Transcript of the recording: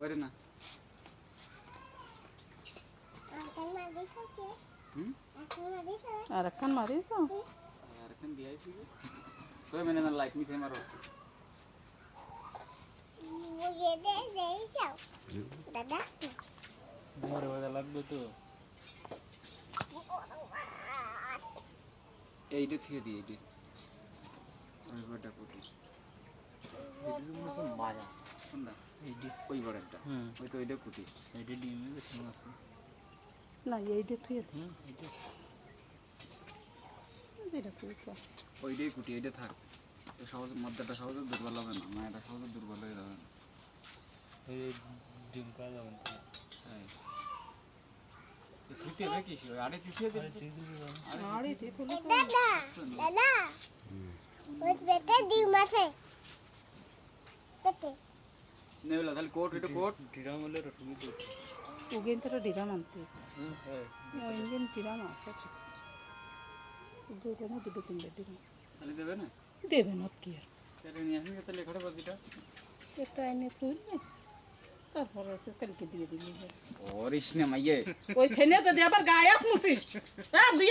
করে না আর একখান মারিস আর এখন দিয়েছি কই মানে না লাইক নিছে মারো মুঝে দে দেই যাও দাদা মোরে ওটা লাগবে তো এইটা থেকে দিই এইটা ওই বড়টা কুটি এটা মায়া কোনটা এইডি ওই বড়টা ওই তো এইটা কুটি এইডি ডিমে বেশি আছে না এইটা তুই এইডি এটা তুই ওইটাই কুটি এইটা থাক সহজে মধ্যটা সহজে দুর্বল হবে না মায়েরা সহজে দুর্বল হয়ে যাবে না এই ডিম কা যাবেন হ্যাঁ কুটি হবে কি আরে কিসে দে আরে দেখো দাদা দাদা ওই বেটে ডিম আছে বেটে নেবলা তাহলে কোট এটা কোট ডিরাম হলে রটুমি তো উগেন তোর ডিরাম আনতে হ্যাঁ ও ইঞ্জিন ডিরাম আছে দুটো না দুটো তিনটে ডিরাম তাহলে দেবে না দেবে না কি আর তাহলে নিয়ে আসবি তাহলে লেখাটা বাদিটা একটা এনে তুলবে তারপরে এসে কালকে দিয়ে দিবি ওরিস না মাইয়ে ওই ছেলে তো দিয়ে আবার গায়ে মুছিস হ্যাঁ দুই